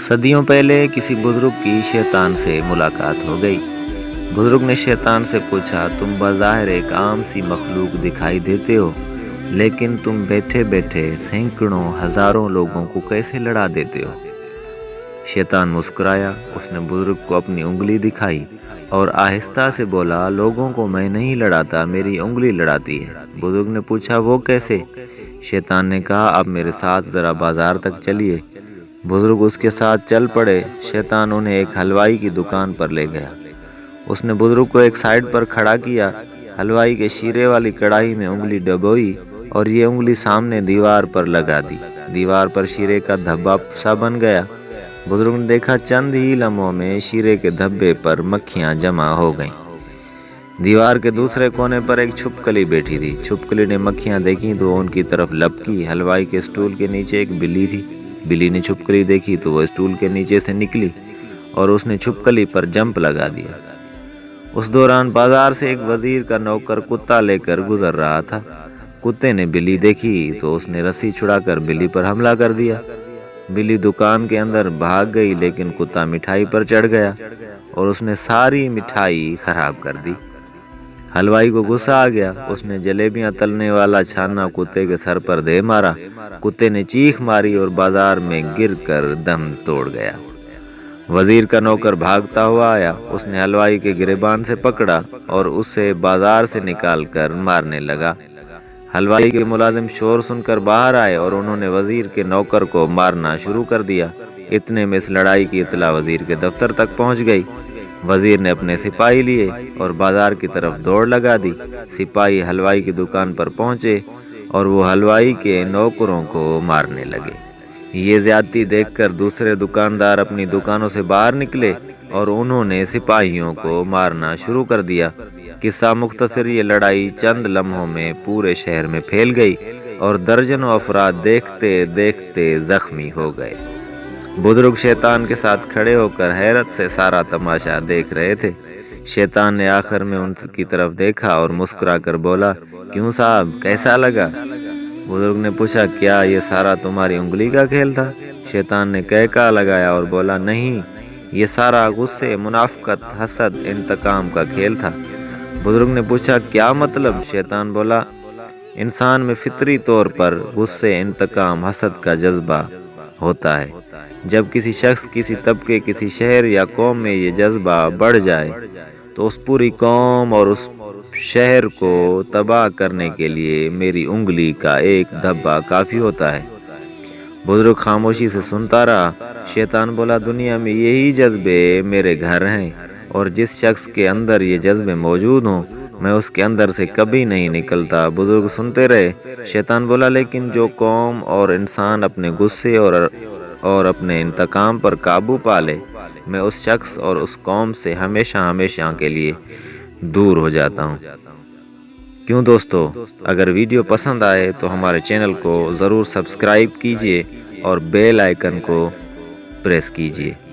صدیوں پہلے کسی بزرگ کی شیطان سے ملاقات ہو گئی۔ بزرگ نے شیطان سے پوچھا، تم بظاہر ایک عام سی مخلوق دکھائی دیتے ہو، لیکن تم بیٹھے بیٹھے سینکڑوں ہزاروں لوگوں کو کیسے لڑا دیتے ہو؟ شیطان مسکرایا، اس نے بزرگ کو اپنی انگلی دکھائی اور آہستہ سے بولا، لوگوں کو میں نہیں لڑاتا، میری انگلی لڑاتی ہے۔ بزرگ نے پوچھا، وہ کیسے؟ شیطان نے کہا، اب میرے ساتھ ذرا بازار تک چلیے۔ بزرگ اس کے ساتھ چل پڑے۔ شیطان انہیں ایک حلوائی کی دکان پر لے گیا۔ اس نے بزرگ کو ایک سائیڈ پر کھڑا کیا، حلوائی کے شیرے والی کڑاہی میں انگلی ڈبوئی اور یہ انگلی سامنے دیوار پر لگا دی۔ دیوار پر شیرے کا دھبا سا بن گیا۔ بزرگ نے دیکھا، چند ہی لمحوں میں شیرے کے دھبے پر مکھیاں جمع ہو گئیں۔ دیوار کے دوسرے کونے پر ایک چھپکلی بیٹھی تھی۔ چھپکلی نے مکھیاں دیکھیں تو ان کی طرف لپکی۔ حلوائی کے اسٹول کے نیچے ایک بلی تھی۔ بلی نے چھپکلی دیکھی تو وہ اسٹول کے نیچے سے نکلی اور اس نے چھپکلی پر جمپ لگا دیا۔ اس دوران بازار سے ایک وزیر کا نوکر کتا لے کر گزر رہا تھا۔ کتے نے بلی دیکھی تو اس نے رسی چھڑا کر بلی پر حملہ کر دیا۔ بلی دکان کے اندر بھاگ گئی، لیکن کتا مٹھائی پر چڑھ گیا اور اس نے ساری مٹھائی خراب کر دی۔ حلوائی کو غصہ آ گیا۔ اس نے جلیبیاں تلنے والا چھانا کتے کے سر پر دے مارا۔ کتے نے چیخ ماری اور بازار میں گر کر دم توڑ گیا۔ وزیر کا نوکر بھاگتا ہوا آیا۔ اس نے حلوائی کے گریبان سے پکڑا اور اسے بازار سے نکال کر مارنے لگا۔ حلوائی کے ملازم شور سن کر باہر آئے اور انہوں نے وزیر کے نوکر کو مارنا شروع کر دیا۔ اتنے میں اس لڑائی کی اطلاع وزیر کے دفتر تک پہنچ گئی۔ وزیر نے اپنے سپاہی لیے اور بازار کی طرف دوڑ لگا دی۔ سپاہی حلوائی کی دکان پر پہنچے اور وہ حلوائی کے نوکروں کو مارنے لگے۔ یہ زیادتی دیکھ کر دوسرے دکاندار اپنی دکانوں سے باہر نکلے اور انہوں نے سپاہیوں کو مارنا شروع کر دیا۔ قصہ مختصر، یہ لڑائی چند لمحوں میں پورے شہر میں پھیل گئی اور درجنوں افراد دیکھتے دیکھتے زخمی ہو گئے۔ بزرگ شیطان کے ساتھ کھڑے ہو کر حیرت سے سارا تماشا دیکھ رہے تھے۔ شیطان نے آخر میں ان کی طرف دیکھا اور مسکرا کر بولا، کیوں صاحب، کیسا لگا؟ بزرگ نے پوچھا، کیا یہ سارا تمہاری انگلی کا کھیل تھا؟ شیطان نے کہکا لگایا اور بولا، نہیں، یہ سارا غصے، منافقت، حسد، انتقام کا کھیل تھا۔ بزرگ نے پوچھا، کیا مطلب؟ شیطان بولا، انسان میں فطری طور پر غصے، انتقام، حسد کا جذبہ ہوتا ہے۔ جب کسی شخص، کسی طبقے، کسی شہر یا قوم میں یہ جذبہ بڑھ جائے تو اس پوری قوم اور اس شہر کو تباہ کرنے کے لیے میری انگلی کا ایک دھبا کافی ہوتا ہے۔ بزرگ خاموشی سے سنتا رہا۔ شیطان بولا، دنیا میں یہی جذبے میرے گھر ہیں اور جس شخص کے اندر یہ جذبے موجود ہوں میں اس کے اندر سے کبھی نہیں نکلتا۔ بزرگ سنتے رہے۔ شیطان بولا، لیکن جو قوم اور انسان اپنے غصے اور اپنے انتقام پر قابو پا لے، میں اس شخص اور اس قوم سے ہمیشہ ہمیشہ کے لیے دور ہو جاتا ہوں۔ کیوں دوستو، اگر ویڈیو پسند آئے تو ہمارے چینل کو ضرور سبسکرائب کیجئے اور بیل آئیکن کو پریس کیجئے۔